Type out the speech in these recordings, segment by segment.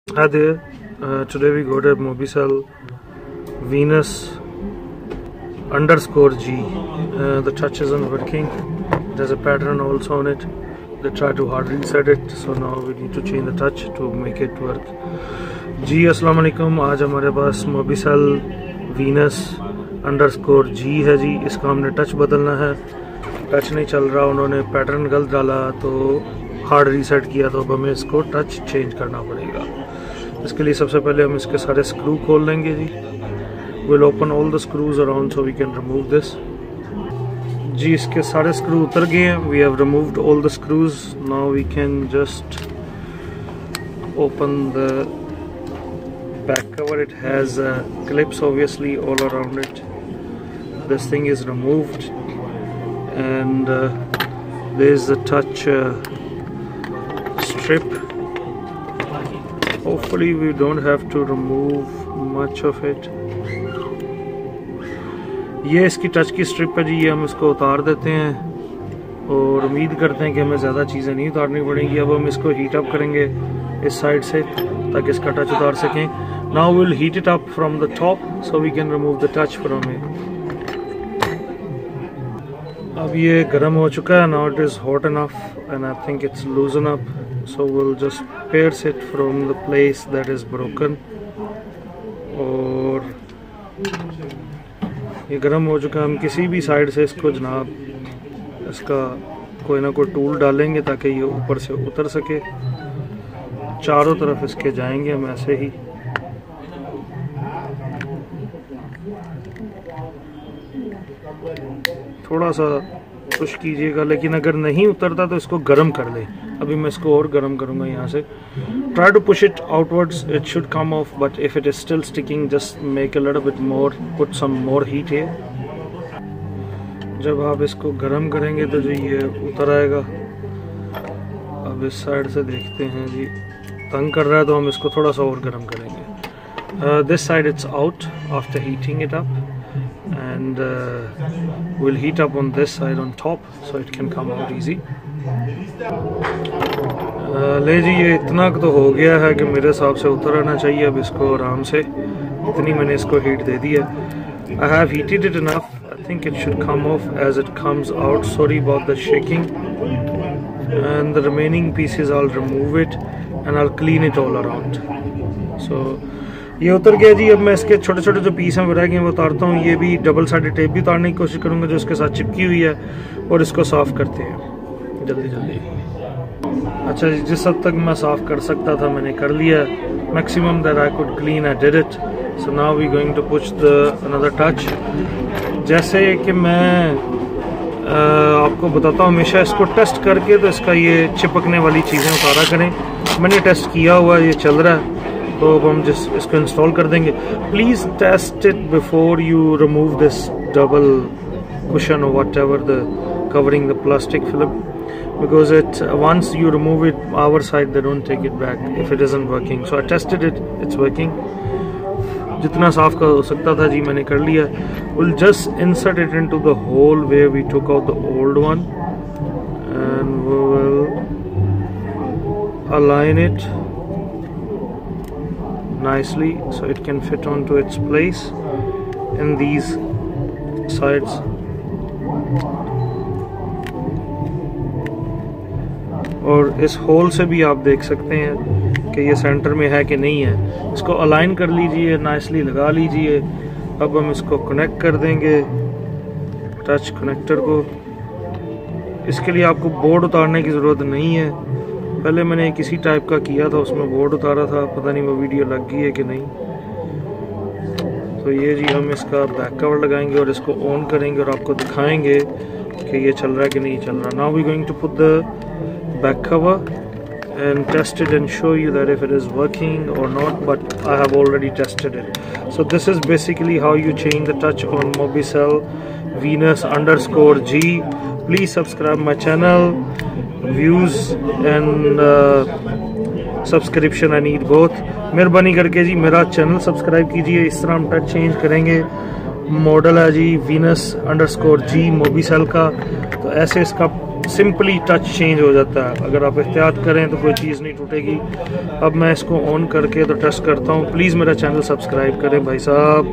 Hi there, today we got a Mobicel Vinus _G. The touch isn't working. There's a pattern also on it. They try to hard reset it, so now we need to change the touch to make it work. जी अस्सलाम वालेकुम। आज हमारे पास Mobicel Vinus _G है जी। इसका हमने touch बदलना है। Touch नहीं चल रहा, उन्होंने पैटर्न गलत डाला तो हार्ड रीसेट किया, तो अब हमें इसको टच चेंज करना पड़ेगा। इसके लिए सबसे पहले हम इसके सारे स्क्रू खोल लेंगे जी। Will open all the screws around so we can remove this. जी इसके सारे स्क्रू उतर गए हैं। We have removed all the screws. Now we can just open the back cover. It has clips obviously all around it. This thing is removed and there is the touch strip. Hopefully we don't have to remove much of it. ये इसकी touch की strip है जी। ये हम इसको उतार देते हैं और उम्मीद करते हैं कि हमें ज़्यादा चीज़ें नहीं उतारनी पड़ेंगी। अब हम इसको हीट अप करेंगे इस साइड से ताकि इसका टच उतार सकें। Now we'll heat it up from the top so we can remove the touch from it. अब ये गर्म हो चुका है। Now it is hot enough and I think it's loosen up. So we'll just pierce it from the place that is broken. और ये गर्म हो चुका है। हम किसी भी साइड से इसको जनाब इसका कोई ना कोई टूल डालेंगे ताकि ये ऊपर से उतर सके। चारों तरफ इसके जाएंगे हम ऐसे ही। थोड़ा सा पुश कीजिएगा, लेकिन अगर नहीं उतरता तो इसको गर्म कर ले। अभी मैं इसको और गर्म करूंगा यहाँ से। Try to push it outwards, it should come off, but if it is still sticking just make a little bit more, put some more heat here. जब आप इसको गर्म करेंगे तो जी ये उतर आएगा। अब इस साइड से देखते हैं जी, तंग कर रहा है तो हम इसको थोड़ा सा और गर्म करेंगे। This side it's out after heating it up and we'll heat up on this side on top so it can come out easy. ले जी ये इतना तो हो गया है कि मेरे हिसाब से उतर आना चाहिए। अब इसको आराम से, इतनी मैंने इसको हीट दे दी है। I have heated it enough. I think it should come off as it comes out. Sorry about the shaking. And the remaining pieces I'll remove it and I'll clean it all around. So ये उतर गया जी। अब मैं इसके छोटे छोटे जो piece हैं रह गए वो उतारता हूँ। ये भी डबल साइडेड टेप भी उतारने की कोशिश करूँगा जो इसके साथ चिपकी हुई है, और इसको साफ़ करते हैं जल्दी जल्दी। अच्छा जी, जिस हद तक मैं साफ़ कर सकता था मैंने कर लिया। Maximum that I could clean I did it. So now we going to push the another touch. जैसे कि मैं आपको बताता हूँ हमेशा, इसको टेस्ट करके तो इसका ये चिपकने वाली चीज़ें उतारा करें। मैंने टेस्ट किया हुआ, ये चल रहा है, तो अब हम जिस इसको इंस्टॉल कर देंगे। Please test it before you remove this double cushion और whatever the covering the plastic film, because it once you remove it our side they don't take it back if it isn't working. So I tested it, it's working. जितना साफ कर सकता था जी मैंने कर लिया। Will just insert it into the hole where we took out the old one and we will align it nicely so it can fit onto its place in these sides. और इस होल से भी आप देख सकते हैं कि ये सेंटर में है कि नहीं है। इसको अलाइन कर लीजिए, नाइसली लगा लीजिए। अब हम इसको कनेक्ट कर देंगे टच कनेक्टर को। इसके लिए आपको बोर्ड उतारने की ज़रूरत नहीं है। पहले मैंने किसी टाइप का किया था, उसमें बोर्ड उतारा था, पता नहीं वो वीडियो लग गई है कि नहीं। तो ये जी हम इसका बैक कवर लगाएंगे और इसको ऑन करेंगे और आपको दिखाएंगे कि ये चल रहा है कि नहीं चल रहा। Now we going to put the back cover and test it and show you that if it is working और not, but I have already tested it. So this is basically how you change the touch on Mobicel Vinus _G. Please subscribe my channel. Views and subscription I need both. मेहरबानी करके जी मेरा channel subscribe कीजिए। इस तरह हम touch change करेंगे। Model है जी Vinus _G Mobicel का, तो ऐसे इसका सिंपली टच चेंज हो जाता है। अगर आप एहतियात करें तो कोई चीज़ नहीं टूटेगी। अब मैं इसको ऑन करके तो टेस्ट करता हूँ। प्लीज़ मेरा चैनल सब्सक्राइब करें भाई साहब,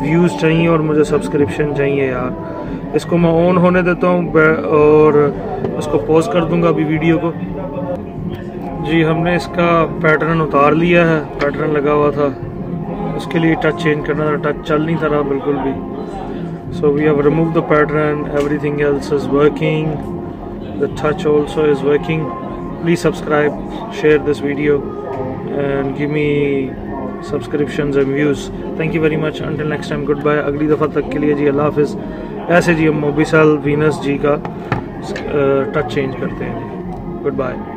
व्यूज़ चाहिए और मुझे सब्सक्रिप्शन चाहिए यार। इसको मैं ऑन होने देता हूँ और उसको पॉज कर दूँगा अभी वीडियो को। जी हमने इसका पैटर्न उतार लिया है, पैटर्न लगा हुआ था, उसके लिए टच चेंज करना था, टच चल नहीं था रहा बिल्कुल भी। So we have remove the pattern, everything else is working, the touch also is working. Please subscribe, share this video and give me subscriptions and views. Thank you very much, until next time, goodbye. अगली दफ़ा तक के लिए जी अल्लाह हाफिज़। ऐसे जी हम मोबिसेल Venus जी का touch change करते हैं जी। Good bye.